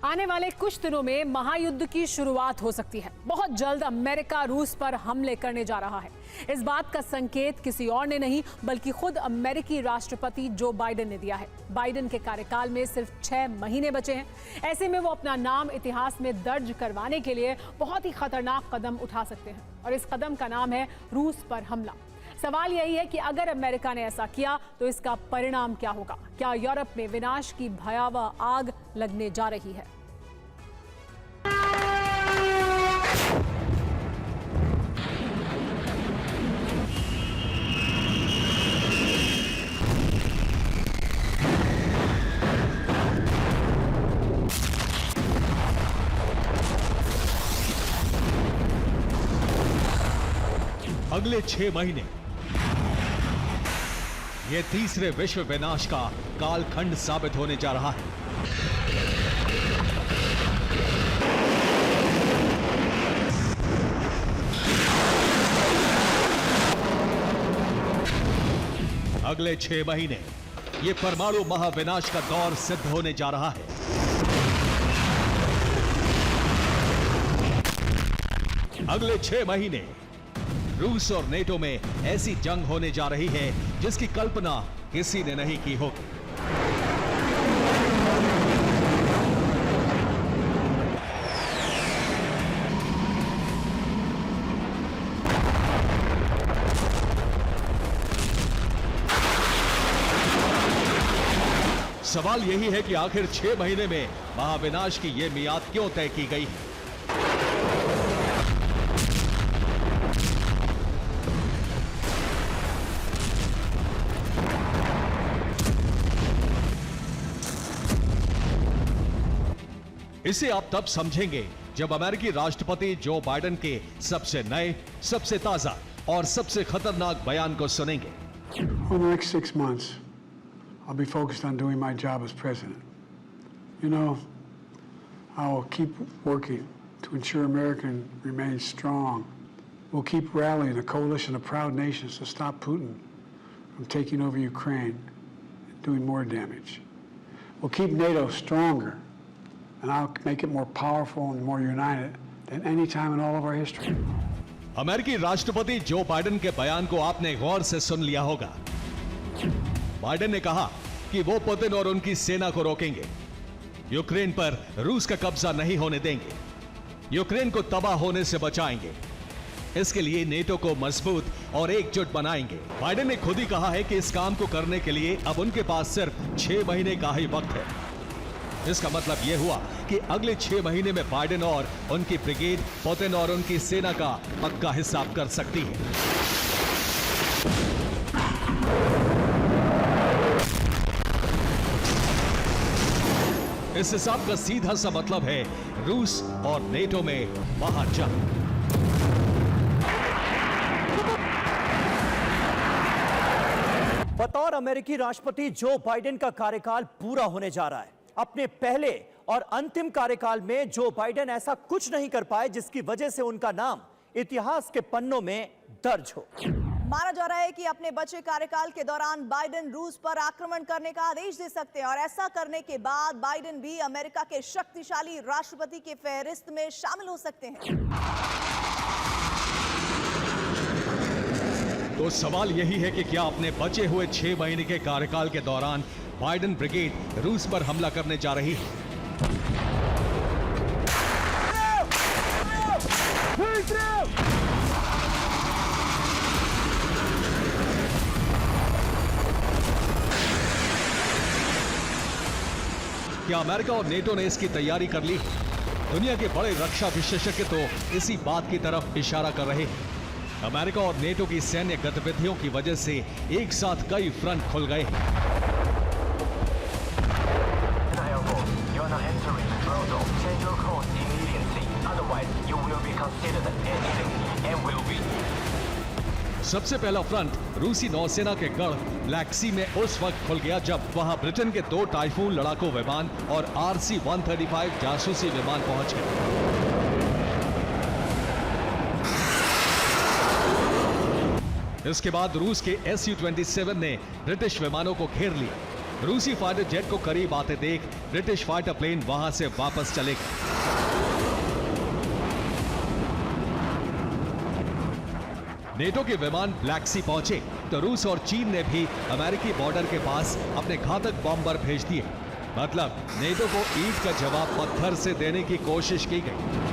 आने वाले कुछ दिनों में महायुद्ध की शुरुआत हो सकती है। बहुत जल्द अमेरिका रूस पर हमले करने जा रहा है। इस बात का संकेत किसी और ने नहीं बल्कि खुद अमेरिकी राष्ट्रपति जो बाइडेन ने दिया है। बाइडेन के कार्यकाल में सिर्फ 6 महीने बचे हैं। ऐसे में वो अपना नाम इतिहास में दर्ज करवाने के लिए बहुत ही खतरनाक कदम उठा सकते हैं और इस कदम का नाम है रूस पर हमला। सवाल यही है कि अगर अमेरिका ने ऐसा किया तो इसका परिणाम क्या होगा? क्या यूरोप में विनाश की भयावह आग लगने जा रही है? अगले 6 महीने ये तीसरे विश्व विनाश का कालखंड साबित होने जा रहा है। अगले 6 महीने ये परमाणु महाविनाश का दौर सिद्ध होने जा रहा है। अगले 6 महीने रूस और नेटो में ऐसी जंग होने जा रही है जिसकी कल्पना किसी ने नहीं की होगी। सवाल यही है कि आखिर 6 महीने में महाविनाश की यह मियाद क्यों तय की गई है? इसे आप तब समझेंगे जब अमेरिकी राष्ट्रपति जो बाइडेन के सबसे नए, सबसे ताजा और सबसे खतरनाक बयान को सुनेंगे। For the next 6 months, I'll be focused on doing my job as president. You know, I will keep working to ensure America remains strong. We'll keep rallying a coalition of proud nations to stop Putin from taking over Ukraine and doing more damage. We'll keep NATO stronger. And I'll make it more powerful and more united than any time in all of our history. अमेरिकी राष्ट्रपति Joe Biden के बयान को आपने गौर से सुन लिया होगा। Biden ने कहा कि वो पुतिन और उनकी सेना को रोकेंगे, यूक्रेन पर रूस का कब्जा नहीं होने देंगे, यूक्रेन को तबाह होने से बचाएंगे, इसके लिए नेटो को मजबूत और एकजुट बनाएंगे। बाइडेन ने खुद ही कहा है कि इस काम को करने के लिए अब उनके पास सिर्फ 6 महीने का ही वक्त है। इसका मतलब यह हुआ कि अगले 6 महीने में बाइडेन और उनकी ब्रिगेड पुतिन और उनकी सेना का पक्का हिसाब कर सकती है। इस हिसाब का सीधा सा मतलब है रूस और नेटो में महाजंग। बतौर अमेरिकी राष्ट्रपति जो बाइडेन का कार्यकाल पूरा होने जा रहा है, अपने पहले और अंतिम कार्यकाल में जो बाइडेन ऐसा कुछ नहीं कर पाए जिसकी वजह से उनका नाम इतिहास के पन्नों में दर्ज हो। माना जा रहा है कि अपने बचे कार्यकाल के दौरान बाइडेन रूस पर आक्रमण करने का आदेश दे सकते हैं और ऐसा करने के बाद बाइडेन भी अमेरिका के शक्तिशाली राष्ट्रपति के फहरिस्त में शामिल हो सकते हैं। तो सवाल यही है कि क्या अपने बचे हुए 6 महीने के कार्यकाल के दौरान बाइडेन ब्रिगेड रूस पर हमला करने जा रही है? क्या अमेरिका और नेटो ने इसकी तैयारी कर ली? दुनिया के बड़े रक्षा विशेषज्ञ तो इसी बात की तरफ इशारा कर रहे हैं। अमेरिका और नेटो की सैन्य गतिविधियों की वजह से एक साथ कई फ्रंट खुल गए हैं। सबसे पहला फ्रंट रूसी नौसेना के गढ़ ब्लैक सी में उस वक्त खुल गया जब वहां ब्रिटेन के 2 टाइफून लड़ाकू विमान और RC-135 जासूसी विमान पहुंच गए। इसके बाद रूस के Su-27 ने ब्रिटिश विमानों को घेर लिया। रूसी फाइटर जेट को करीब आते देख ब्रिटिश फाइटर प्लेन वहां से वापस चले गए। नेटो के विमान ब्लैक सी पहुंचे तो रूस और चीन ने भी अमेरिकी बॉर्डर के पास अपने घातक बॉम्बर भेज दिए। मतलब नेटो को ईंट का जवाब पत्थर से देने की कोशिश की गई।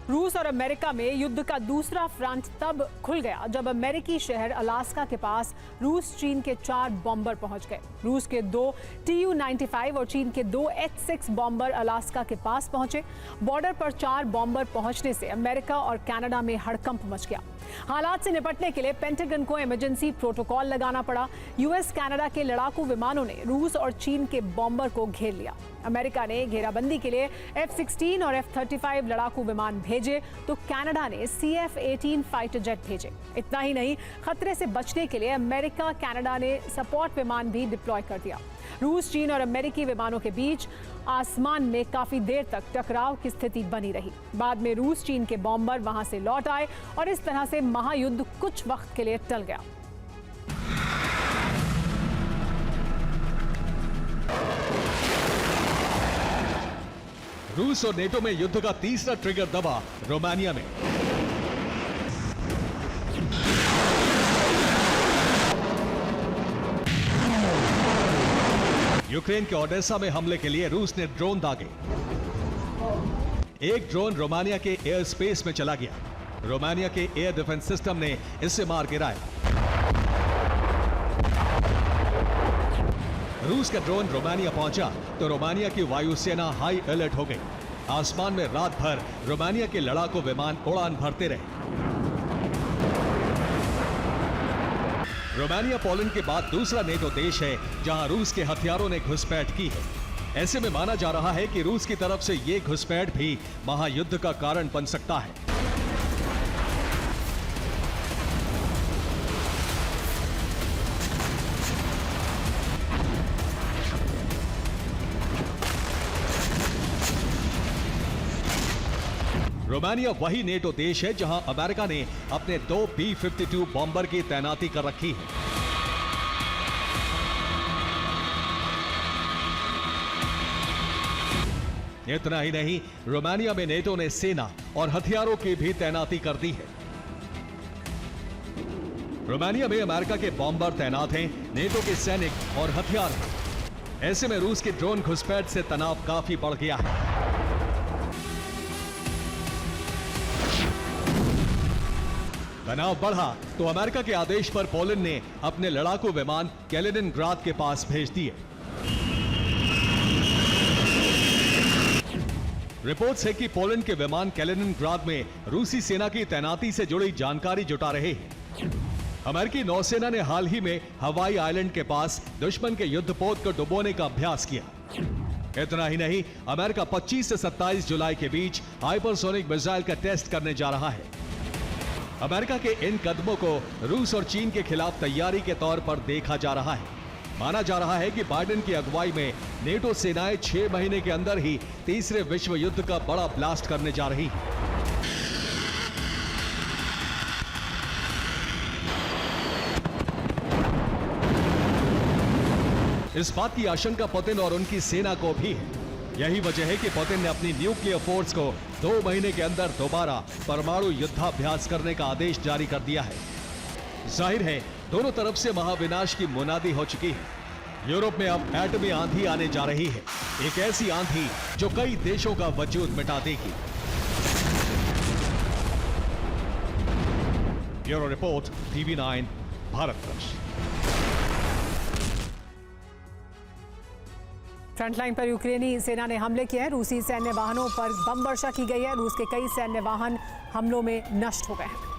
रूस और अमेरिका में युद्ध का दूसरा फ्रंट तब खुल गया जब अमेरिकी शहर अलास्का के पास रूस चीन के 4 बॉम्बर पहुंच गए। रूस के 2 Tu-95 और चीन के 2 H-6 बॉम्बर अलास्का के पास पहुंचे। बॉर्डर पर 4 बॉम्बर पहुंचने से अमेरिका और कनाडा में हड़कंप मच गया। हालात से निपटने के लिए पेंटागन को इमरजेंसी प्रोटोकॉल लगाना पड़ा। यूएस कनाडा के लड़ाकू विमानों ने रूस और चीन के बॉम्बर को घेर लिया। अमेरिका ने घेराबंदी के लिए F-16 और F-35 लड़ाकू विमान भेजे तो कनाडा ने CF-18 फाइटर जेट भेजे। इतना ही नहीं, खतरे से बचने के लिए अमेरिका कनाडा ने सपोर्ट विमान भी डिप्लॉय कर दिया। रूस चीन और अमेरिकी विमानों के बीच आसमान में काफी देर तक टकराव की स्थिति बनी रही। बाद में रूस चीन के बॉम्बर वहां से लौट आए और इस तरह से महायुद्ध कुछ वक्त के लिए टल गया। रूस और नेटो में युद्ध का तीसरा ट्रिगर दबा रोमानिया में। यूक्रेन के ओडेसा में हमले के लिए रूस ने ड्रोन दागे। एक ड्रोन रोमानिया के एयर स्पेस में चला गया। रोमानिया के एयर डिफेंस सिस्टम ने इसे मार गिराया। रूस का ड्रोन रोमानिया पहुंचा तो रोमानिया की वायुसेना हाई अलर्ट हो गई। आसमान में रात भर रोमानिया के लड़ाकू विमान उड़ान भरते रहे। रोमानिया पोलैंड के बाद दूसरा नेटो देश है जहां रूस के हथियारों ने घुसपैठ की है। ऐसे में माना जा रहा है कि रूस की तरफ से यह घुसपैठ भी महायुद्ध का कारण बन सकता है। रोमानिया वही नेटो देश है जहां अमेरिका ने अपने 2 B-52 बॉम्बर की तैनाती कर रखी है। इतना ही नहीं, रोमानिया में नेटो ने सेना और हथियारों की भी तैनाती कर दी है। रोमानिया में अमेरिका के बॉम्बर तैनात हैं, नेटो के सैनिक और हथियार हैं। ऐसे में रूस के ड्रोन घुसपैठ से तनाव काफी बढ़ गया है। तनाव बढ़ा तो अमेरिका के आदेश पर पोलैंड ने अपने लड़ाकू विमान कैलिनिनग्राद के पास भेज दिए। रिपोर्ट्स है कि पोलैंड के विमान कैलिनिनग्राद में रूसी सेना की तैनाती से जुड़ी जानकारी जुटा रहे हैं। अमेरिकी नौसेना ने हाल ही में हवाई आइलैंड के पास दुश्मन के युद्धपोत को डुबोने का अभ्यास किया। इतना ही नहीं, अमेरिका 25 से 27 जुलाई के बीच हाइपरसोनिक मिसाइल का टेस्ट करने जा रहा है। अमेरिका के इन कदमों को रूस और चीन के खिलाफ तैयारी के तौर पर देखा जा रहा है। माना जा रहा है कि बाइडेन की अगुवाई में नेटो सेनाएं 6 महीने के अंदर ही तीसरे विश्व युद्ध का बड़ा ब्लास्ट करने जा रही हैं। इस बात की आशंका पुतिन और उनकी सेना को भी है। यही वजह है कि पुतिन ने अपनी न्यूक्लियर फोर्स को 2 महीने के अंदर दोबारा परमाणु युद्धाभ्यास करने का आदेश जारी कर दिया है। जाहिर है दोनों तरफ से महाविनाश की मुनादी हो चुकी है। यूरोप में अब एटमी आंधी आने जा रही है, एक ऐसी आंधी जो कई देशों का वजूद मिटा देगी। Bureau report, TV9 Bharatvarsh. Frontline पर यूक्रेनी सेना ने हमले किए हैं। रूसी सैन्य वाहनों पर बम वर्षा की गई है। रूस के कई सैन्य वाहन हमलों में नष्ट हो गए हैं।